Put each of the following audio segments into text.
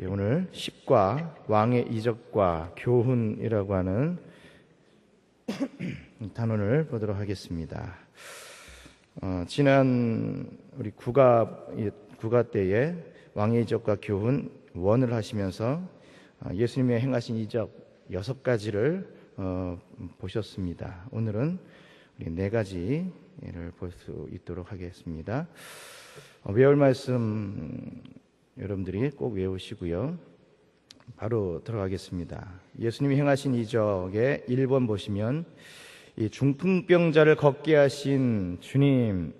오늘 십과 왕의 이적과 교훈이라고 하는 단원을 보도록 하겠습니다. 지난 우리 국가 때에 왕의 이적과 교훈 원을 하시면서 예수님의 행하신 이적 6가지를 보셨습니다. 오늘은 우리 4가지를 볼 수 있도록 하겠습니다. 외울 말씀 여러분들이 꼭 외우시고요. 바로 들어가겠습니다. 예수님이 행하신 이적의 1번 보시면 이 중풍병자를 걷게 하신 주님,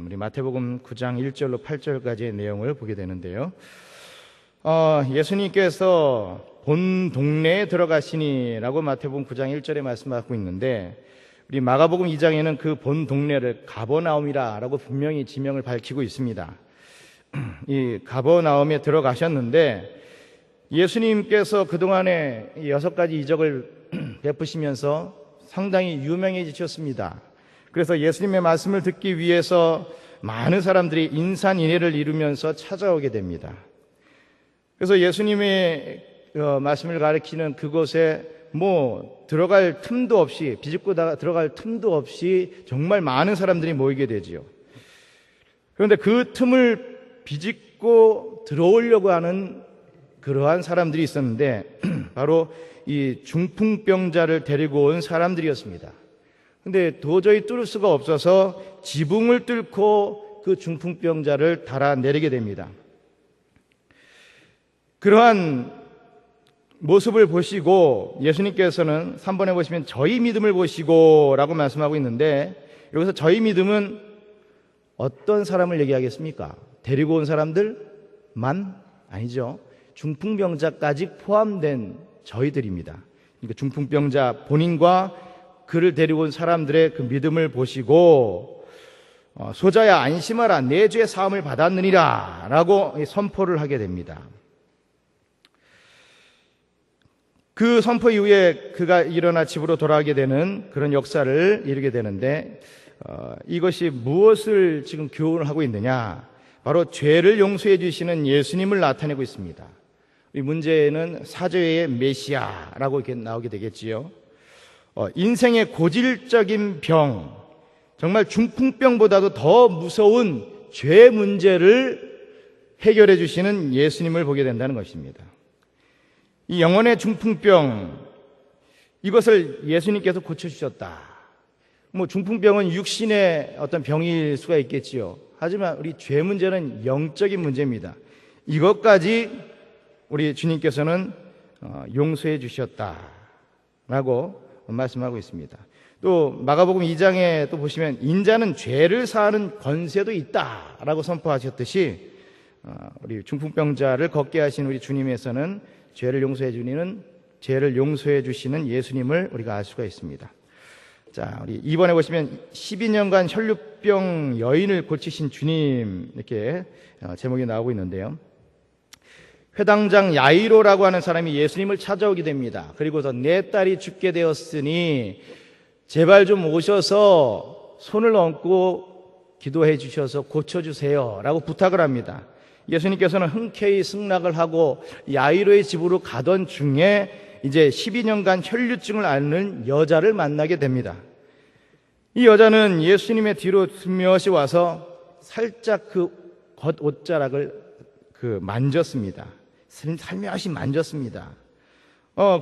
우리 마태복음 9장 1절로 8절까지의 내용을 보게 되는데요. 예수님께서 본 동네에 들어가시니라고 마태복음 9장 1절에 말씀하고 있는데, 우리 마가복음 2장에는 그 본 동네를 가버나움이라고 분명히 지명을 밝히고 있습니다. 이 가버나움에 들어가셨는데, 예수님께서 그동안에 6가지 이적을 베푸시면서 상당히 유명해지셨습니다. 그래서 예수님의 말씀을 듣기 위해서 많은 사람들이 인산인해를 이루면서 찾아오게 됩니다. 그래서 예수님의 말씀을 가리키는 그곳에 들어갈 틈도 없이, 비집고 들어갈 틈도 없이 정말 많은 사람들이 모이게 되지요. 그런데 그 틈을 비집고 들어오려고 하는 그러한 사람들이 있었는데 바로 이 중풍병자를 데리고 온 사람들이었습니다. 그런데 도저히 뚫을 수가 없어서 지붕을 뚫고 그 중풍병자를 달아내리게 됩니다. 그러한 모습을 보시고 예수님께서는 3번에 보시면 저희 믿음을 보시고 라고 말씀하고 있는데, 여기서 저희 믿음은 어떤 사람을 얘기하겠습니까? 데리고 온 사람들만? 아니죠. 중풍병자까지 포함된 저희들입니다. 그러니까 중풍병자 본인과 그를 데리고 온 사람들의 그 믿음을 보시고 소자야 안심하라, 내 죄의 사함을 받았느니라 라고 선포를 하게 됩니다. 그 선포 이후에 그가 일어나 집으로 돌아가게 되는 그런 역사를 이루게 되는데, 이것이 무엇을 지금 교훈을 하고 있느냐? 바로 죄를 용서해 주시는 예수님을 나타내고 있습니다. 이 문제는 사죄의 메시아라고 이렇게 나오게 되겠지요. 인생의 고질적인 병, 정말 중풍병보다도 더 무서운 죄 문제를 해결해 주시는 예수님을 보게 된다는 것입니다. 이 영혼의 중풍병, 이것을 예수님께서 고쳐주셨다. 중풍병은 육신의 어떤 병일 수가 있겠지요. 하지만 우리 죄 문제는 영적인 문제입니다. 이것까지 우리 주님께서는 용서해 주셨다라고 말씀하고 있습니다. 또 마가복음 2장에 또 보시면 인자는 죄를 사하는 권세도 있다라고 선포하셨듯이 우리 중풍병자를 걷게 하신 우리 주님에서는 죄를 용서해 주시는 예수님을 우리가 알 수가 있습니다. 자, 우리 2번에 보시면 12년간 혈루병 여인을 고치신 주님, 이렇게 제목이 나오고 있는데요. 회당장 야이로라고 하는 사람이 예수님을 찾아오게 됩니다. 그리고서 내 딸이 죽게 되었으니 제발 좀 오셔서 손을 얹고 기도해 주셔서 고쳐주세요 라고 부탁을 합니다. 예수님께서는 흔쾌히 승낙을 하고 야이로의 집으로 가던 중에 이제 12년간 혈류증을 앓는 여자를 만나게 됩니다. 이 여자는 예수님의 뒤로 스며시 와서 살짝 그 겉옷자락을 만졌습니다. 살며시 만졌습니다.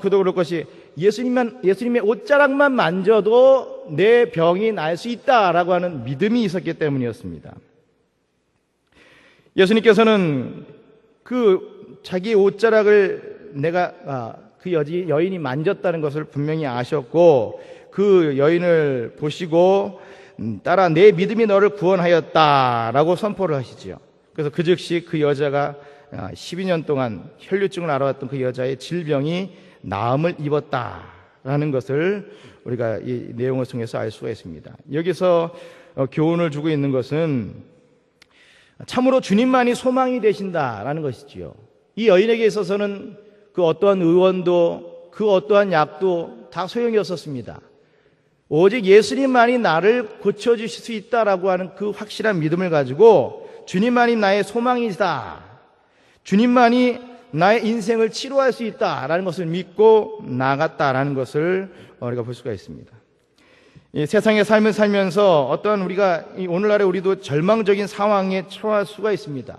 그도 그럴 것이 예수님의 옷자락만 만져도 내 병이 날 수 있다라고 하는 믿음이 있었기 때문이었습니다. 예수님께서는 자기의 옷자락을 그 여인이 만졌다는 것을 분명히 아셨고, 그 여인을 보시고 딸아, 내 믿음이 너를 구원하였다라고 선포를 하시지요. 그래서 그 즉시 그 여자가 12년 동안 혈류증을 앓아왔던 그 여자의 질병이 나음을 입었다라는 것을 우리가 이 내용을 통해서 알 수가 있습니다. 여기서 교훈을 주고 있는 것은 참으로 주님만이 소망이 되신다라는 것이지요. 이 여인에게 있어서는 그 어떠한 의원도 그 어떠한 약도 다 소용이 없었습니다. 오직 예수님만이 나를 고쳐주실 수 있다라고 하는 그 확실한 믿음을 가지고 주님만이 나의 소망이다, 주님만이 나의 인생을 치료할 수 있다라는 것을 믿고 나갔다라는 것을 우리가 볼 수가 있습니다. 이 세상의 삶을 살면서 어떠한 우리가 오늘날에 우리도 절망적인 상황에 처할 수가 있습니다.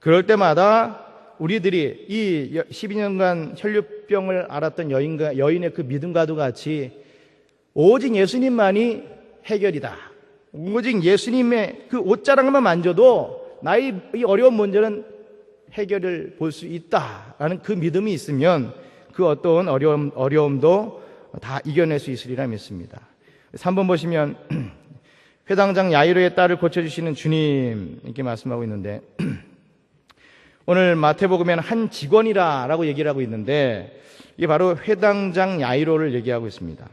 그럴 때마다 우리들이 이 12년간 혈류병을 앓았던 여인의 그 믿음과도 같이 오직 예수님만이 해결이다. 오직 예수님의 그 옷자락만 만져도 나의 이 어려운 문제는 해결을 볼 수 있다라는 그 믿음이 있으면 그 어떤 어려움도 다 이겨낼 수 있으리라 믿습니다. 3번 보시면 회당장 야이로의 딸을 고쳐주시는 주님 이렇게 말씀하고 있는데 오늘 마태복음에는 한 직원이라고 얘기를 하고 있는데 이게 바로 회당장 야이로를 얘기하고 있습니다.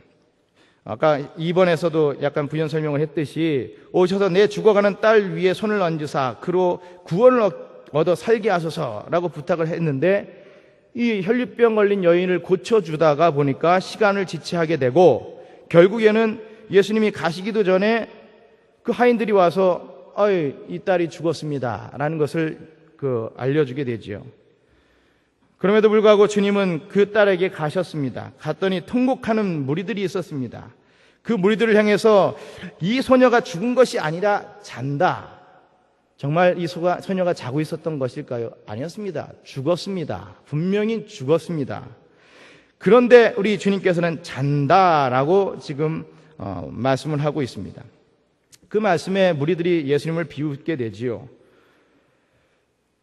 아까 2번에서도 약간 부연 설명을 했듯이 오셔서 내 죽어가는 딸 위에 손을 얹으사 그로 구원을 얻어 살게 하소서라고 부탁을 했는데 이 혈류병 걸린 여인을 고쳐주다가 보니까 시간을 지체하게 되고 결국에는 예수님이 가시기도 전에 그 하인들이 와서 이 딸이 죽었습니다 라는 것을 알려주게 되지요. 그럼에도 불구하고 주님은 그 딸에게 가셨습니다. 갔더니 통곡하는 무리들이 있었습니다. 그 무리들을 향해서 이 소녀가 죽은 것이 아니라 잔다. 정말 이 소녀가 자고 있었던 것일까요? 아니었습니다. 죽었습니다. 분명히 죽었습니다. 그런데 우리 주님께서는 잔다라고 지금 말씀을 하고 있습니다. 그 말씀에 무리들이 예수님을 비웃게 되지요.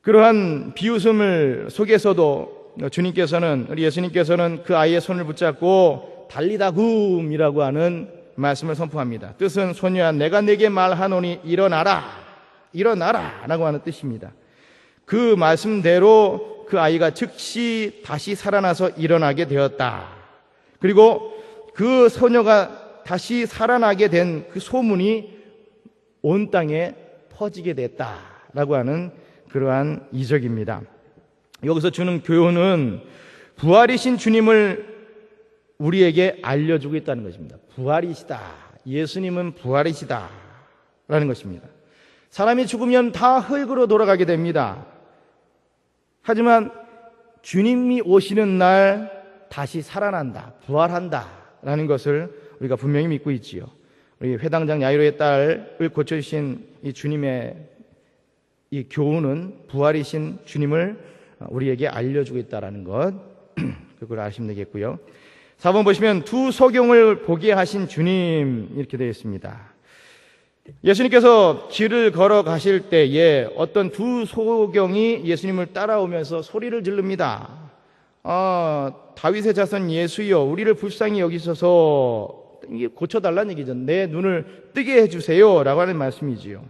그러한 비웃음을 속에서도 우리 예수님께서는 그 아이의 손을 붙잡고 달리다굼이라고 하는 말씀을 선포합니다. 뜻은 소녀야 내가 네게 말하노니 일어나라 라고 하는 뜻입니다. 그 말씀대로 그 아이가 즉시 다시 살아나서 일어나게 되었다. 그리고 그 소녀가 다시 살아나게 된 그 소문이 온 땅에 퍼지게 됐다라고 하는 그러한 이적입니다. 여기서 주는 교훈은 부활이신 주님을 우리에게 알려주고 있다는 것입니다. 부활이시다. 예수님은 부활이시다 라는 것입니다. 사람이 죽으면 다 흙으로 돌아가게 됩니다. 하지만 주님이 오시는 날 다시 살아난다, 부활한다 라는 것을 우리가 분명히 믿고 있지요. 우리 회당장 야이로의 딸을 고쳐주신 이 주님의 이 교훈은 부활이신 주님을 우리에게 알려주고 있다는 것, 그걸 아시면 되겠고요. 4번 보시면 두 소경을 보게 하신 주님 이렇게 되어 있습니다. 예수님께서 길을 걸어가실 때에 어떤 두 소경이 예수님을 따라오면서 소리를 지릅니다. 다윗의 자손 예수여 우리를 불쌍히 여기셔서 이게 고쳐달라는 얘기죠. 내 눈을 뜨게 해주세요 라고 하는 말씀이지요.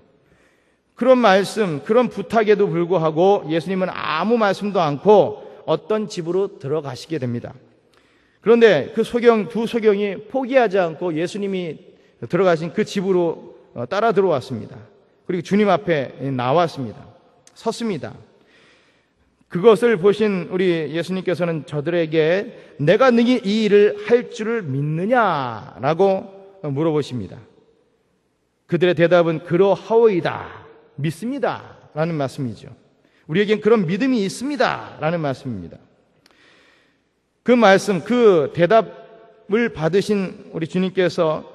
그런 말씀, 그런 부탁에도 불구하고 예수님은 아무 말씀도 않고 어떤 집으로 들어가시게 됩니다. 그런데 그 두 소경이 포기하지 않고 예수님이 들어가신 그 집으로 따라 들어왔습니다. 그리고 주님 앞에 나왔습니다. 섰습니다. 그것을 보신 우리 예수님께서는 저들에게 내가 능히 이 일을 할 줄을 믿느냐라고 물어보십니다. 그들의 대답은 그러하오이다. 믿습니다 라는 말씀이죠. 우리에겐 그런 믿음이 있습니다 라는 말씀입니다. 그 말씀, 그 대답을 받으신 우리 주님께서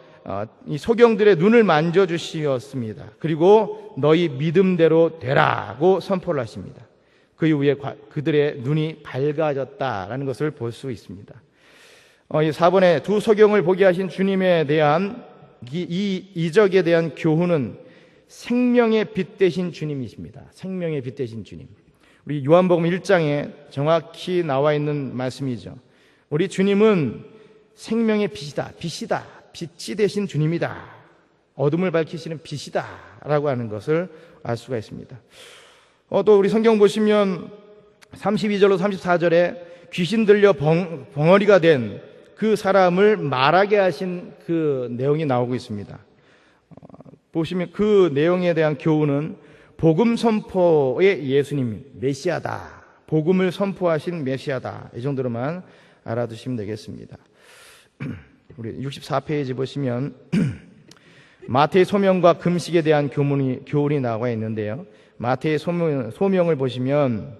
이 소경들의 눈을 만져주시었습니다. 그리고 너희 믿음대로 되라고 선포를 하십니다. 그 이후에 그들의 눈이 밝아졌다라는 것을 볼 수 있습니다. 이 4번에 두 소경을 보게 하신 주님에 대한 이 이적에 대한 교훈은 생명의 빛 되신 주님이십니다. 생명의 빛 되신 주님. 우리 요한복음 1장에 정확히 나와 있는 말씀이죠. 우리 주님은 생명의 빛이다. 빛이 되신 주님이다. 어둠을 밝히시는 빛이다 라고 하는 것을 알 수가 있습니다. 또 우리 성경 보시면 32절로 34절에 귀신 들려 벙어리가 된 그 사람을 말하게 하신 그 내용이 나오고 있습니다. 보시면 그 내용에 대한 교훈은 복음 선포의 예수님 메시아다. 복음을 선포하신 메시아다. 이 정도로만 알아두시면 되겠습니다. 우리 64페이지 보시면 마태의 소명과 금식에 대한 교훈이 나와 있는데요. 마태의 소명을 보시면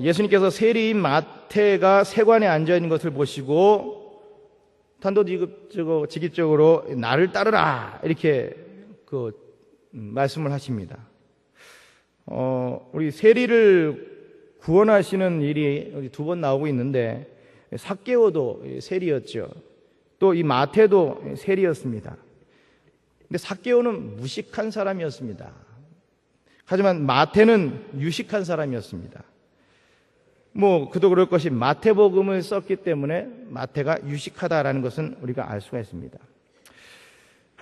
예수님께서 세리인 마태가 세관에 앉아 있는 것을 보시고 단도직입적으로 나를 따르라 이렇게 말씀을 하십니다. 우리 세리를 구원하시는 일이 두 번 나오고 있는데 삭개오도 세리였죠. 또 이 마태도 세리였습니다. 근데 삭개오는 무식한 사람이었습니다. 하지만 마태는 유식한 사람이었습니다. 그도 그럴 것이 마태복음을 썼기 때문에 마태가 유식하다라는 것은 우리가 알 수가 있습니다.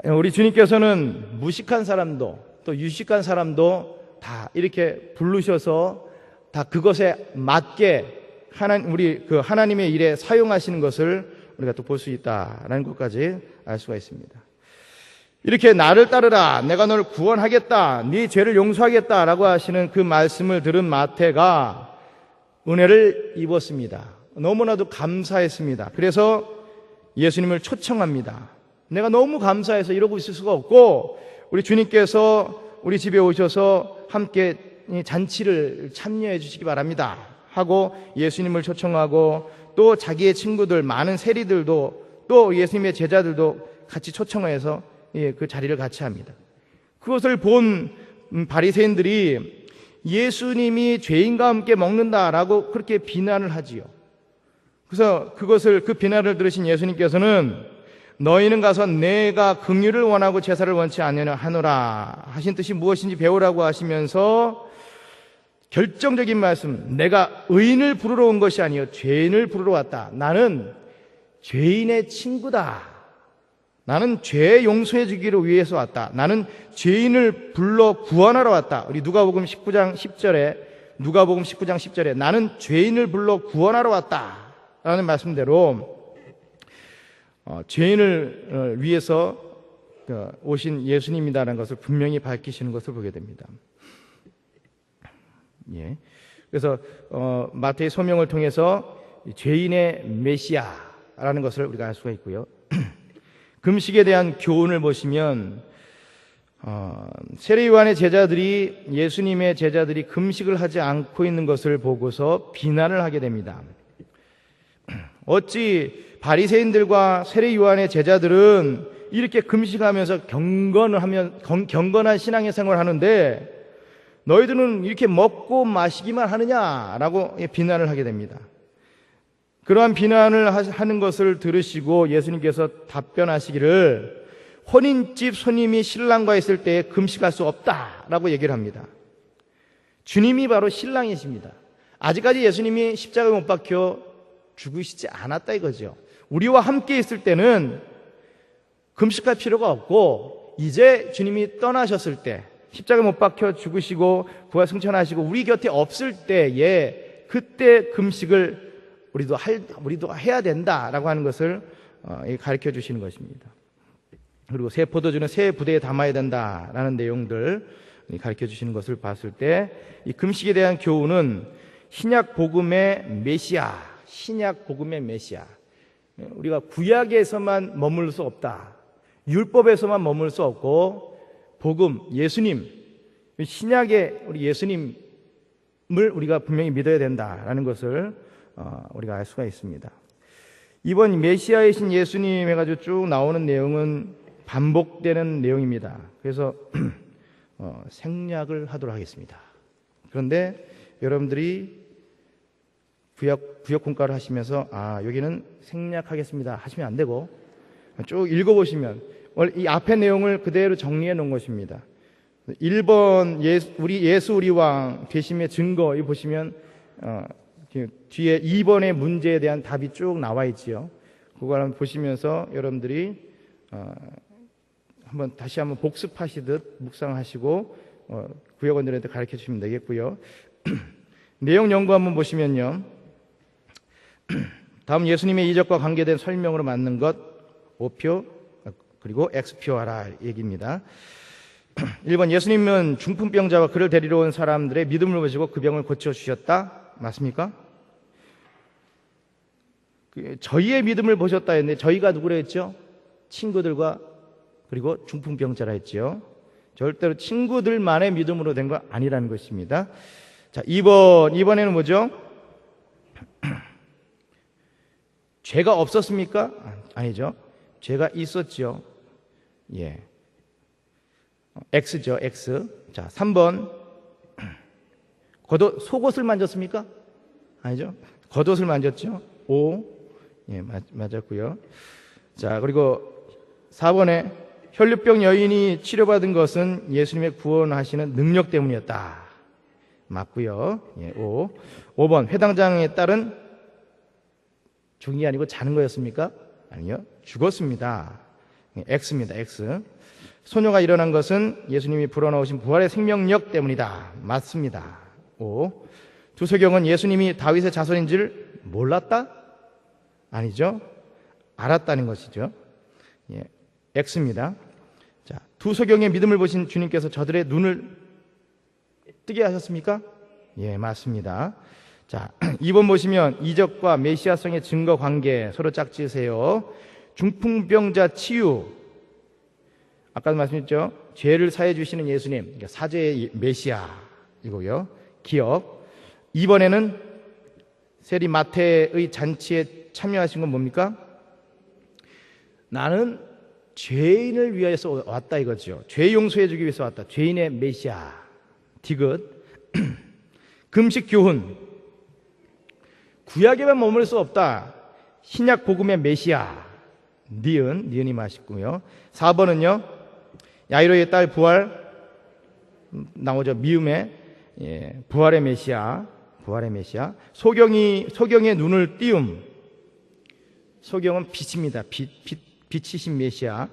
우리 주님께서는 무식한 사람도 또 유식한 사람도 다 이렇게 부르셔서 다 그것에 맞게 하나님의 일에 사용하시는 것을 우리가 또 볼 수 있다라는 것까지 알 수가 있습니다. 이렇게 나를 따르라, 내가 너를 구원하겠다, 네 죄를 용서하겠다라고 하시는 그 말씀을 들은 마태가 은혜를 입었습니다. 너무나도 감사했습니다. 그래서 예수님을 초청합니다. 내가 너무 감사해서 이러고 있을 수가 없고 우리 주님께서 우리 집에 오셔서 함께 잔치를 참여해 주시기 바랍니다 하고 예수님을 초청하고 또 자기의 친구들 많은 세리들도 또 예수님의 제자들도 같이 초청해서 그 자리를 같이 합니다. 그것을 본 바리새인들이 예수님이 죄인과 함께 먹는다라고 그렇게 비난을 하지요. 그래서 그 비난을 들으신 예수님께서는 너희는 가서 내가 긍휼을 원하고 제사를 원치 아니하노라 하신 뜻이 무엇인지 배우라고 하시면서 결정적인 말씀, 내가 의인을 부르러 온 것이 아니요 죄인을 부르러 왔다. 나는 죄인의 친구다. 나는 죄 용서해 주기를 위해서 왔다. 나는 죄인을 불러 구원하러 왔다. 우리 누가복음 19장 10절에 나는 죄인을 불러 구원하러 왔다 라는 말씀대로 죄인을 위해서 오신 예수님이다라는 것을 분명히 밝히시는 것을 보게 됩니다. 그래서 마태의 소명을 통해서 죄인의 메시아라는 것을 우리가 알 수가 있고요. 금식에 대한 교훈을 보시면 세례 요한의 제자들이 예수님의 제자들이 금식을 하지 않고 있는 것을 보고서 비난을 하게 됩니다. 어찌 바리새인들과 세례 요한의 제자들은 이렇게 금식하면서 경건한 신앙의 생활을 하는데 너희들은 이렇게 먹고 마시기만 하느냐라고 비난을 하게 됩니다. 그러한 비난을 하는 것을 들으시고 예수님께서 답변하시기를 혼인집 손님이 신랑과 있을 때 금식할 수 없다라고 얘기를 합니다. 주님이 바로 신랑이십니다. 아직까지 예수님이 십자가에 못 박혀 죽으시지 않았다 이거죠. 우리와 함께 있을 때는 금식할 필요가 없고 이제 주님이 떠나셨을 때 십자가에 못 박혀 죽으시고 부활 승천하시고 우리 곁에 없을 때에 그때 금식을 우리도 해야 된다라고 하는 것을 가르쳐 주시는 것입니다. 그리고 새 포도주는 새 부대에 담아야 된다라는 내용들 가르쳐 주시는 것을 봤을 때 이 금식에 대한 교훈은 신약 복음의 메시아, 우리가 구약에서만 머물 수 없다. 율법에서만 머물 수 없고 복음, 예수님, 신약의 우리 예수님을 우리가 분명히 믿어야 된다라는 것을 우리가 알 수가 있습니다. 이번 메시아이신 예수님 해가지고 쭉 나오는 내용은 반복되는 내용입니다. 그래서 생략을 하도록 하겠습니다. 그런데 여러분들이 구역 공과를 하시면서 여기는 생략하겠습니다 하시면 안 되고 쭉 읽어보시면 이 앞의 내용을 그대로 정리해 놓은 것입니다. 1번 우리 예수 우리 왕 되심의 증거 이 보시면 뒤에 2번의 문제에 대한 답이 쭉 나와 있지요. 그걸 한번 보시면서 여러분들이 다시 한번 복습하시듯 묵상하시고 구역원들한테 가르쳐 주시면 되겠고요. 내용 연구 한번 보시면요. 다음 예수님의 이적과 관계된 설명으로 맞는 것 O표 그리고 X표 하라 얘기입니다. 1번 예수님은 중풍병자와 그를 데리러 온 사람들의 믿음을 보시고 그 병을 고쳐주셨다. 맞습니까? 저희의 믿음을 보셨다 했는데 저희가 누구라 했죠? 친구들과 그리고 중풍병자라 했죠. 절대로 친구들만의 믿음으로 된 거 아니라는 것입니다. 자, 이번에는 뭐죠? 죄가 없었습니까? 아니죠. 죄가 있었죠. 예. X죠, X. 자, 3번. 속옷을 만졌습니까? 아니죠. 겉옷을 만졌죠. O. 예, 맞았고요. 자, 그리고 4번에 혈류병 여인이 치료받은 것은 예수님의 구원하시는 능력 때문이었다. 맞고요. 예, O. 5번 회당장의 딸은 죽은 게 아니고 자는 거였습니까? 아니요. 죽었습니다. 예, X입니다. X. 소녀가 일어난 것은 예수님이 불어넣으신 부활의 생명력 때문이다. 맞습니다. O. 두소경은 예수님이 다윗의 자손인 줄 몰랐다? 아니죠. 알았다는 것이죠. 예, X입니다. 자, 두소경의 믿음을 보신 주님께서 저들의 눈을 뜨게 하셨습니까? 예, 맞습니다. 자, 2번 보시면 이적과 메시아성의 증거 관계 서로 짝지으세요. 중풍병자 치유. 아까도 말씀드렸죠. 죄를 사해 주시는 예수님, 그러니까 사죄의 메시아이고요. 기억. 이번에는 세리 마태의 잔치에 참여하신 건 뭡니까? 나는 죄인을 위해서 왔다 이거죠. 죄 용서해 주기 위해서 왔다. 죄인의 메시아. 디귿. 금식 교훈. 구약에만 머물 수 없다. 신약 복음의 메시아. 니은이 맛있고요. 4번은요. 야이로의 딸 부활 나오죠. 미음의 부활의 메시아. 소경의 눈을 띄움. 소경은 빛입니다. 빛이신 메시아.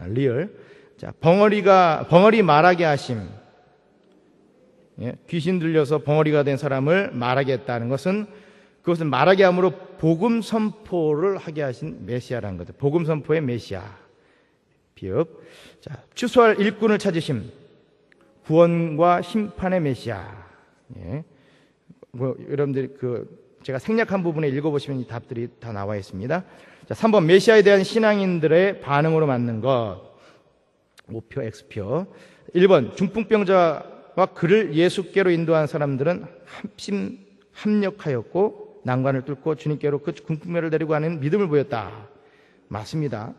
리얼. 자, 벙어리 말하게 하심. 예, 귀신 들려서 벙어리가 된 사람을 말하게 했다는 것은 그것은 말하게 함으로 복음 선포를 하게 하신 메시아라는 거죠. 복음 선포의 메시아. 비읍. 자, 추수할 일꾼을 찾으심. 구원과 심판의 메시아. 예. 여러분들 제가 생략한 부분에 읽어보시면 이 답들이 다 나와 있습니다. 자, 3번 메시아에 대한 신앙인들의 반응으로 맞는 것. O표, X표. 1번 중풍병자와 그를 예수께로 인도한 사람들은 합력하였고 난관을 뚫고 주님께로 그 중풍병을 데리고 가는 믿음을 보였다. 맞습니다.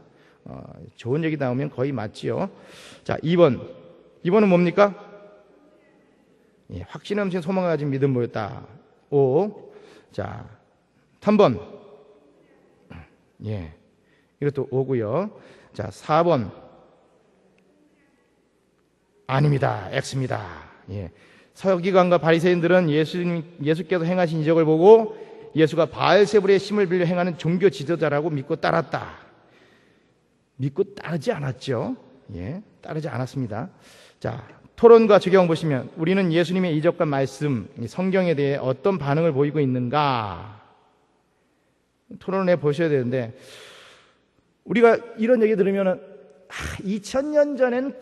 좋은 얘기 나오면 거의 맞지요. 자, 2번은 뭡니까? 예, 확신 넘친 소망을 가진 믿음 보였다. 5. 자, 3번. 예, 이것도 5고요. 자, 4번. 아닙니다. X입니다. 예. 서기관과 바리새인들은 예수께서 행하신 이적을 보고 예수가 바알세불의 힘을 빌려 행하는 종교 지도자라고 믿고 따랐다. 믿고 따르지 않았죠. 예, 따르지 않았습니다. 자, 토론과 적용 보시면 우리는 예수님의 이적과 말씀, 성경에 대해 어떤 반응을 보이고 있는가 토론해 보셔야 되는데 우리가 이런 얘기 들으면은 2000년 전엔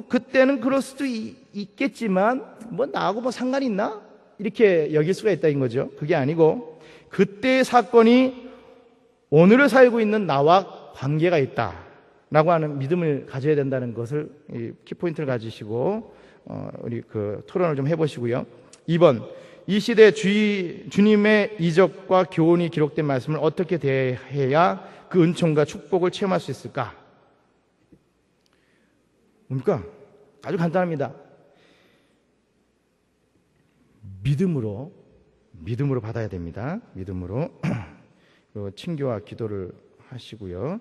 그때는 그럴 수도 있겠지만 나하고 상관이 있나? 이렇게 여길 수가 있다는 거죠. 그게 아니고 그때의 사건이 오늘을 살고 있는 나와 관계가 있다라고 하는 믿음을 가져야 된다는 것을 키포인트를 가지시고 우리 토론을 좀 해보시고요. 2번, 이 시대에 주님의 이적과 교훈이 기록된 말씀을 어떻게 대해야 그 은총과 축복을 체험할 수 있을까? 뭡니까? 아주 간단합니다. 믿음으로 받아야 됩니다. 믿음으로. 그리고 친교와 기도를 하시고요.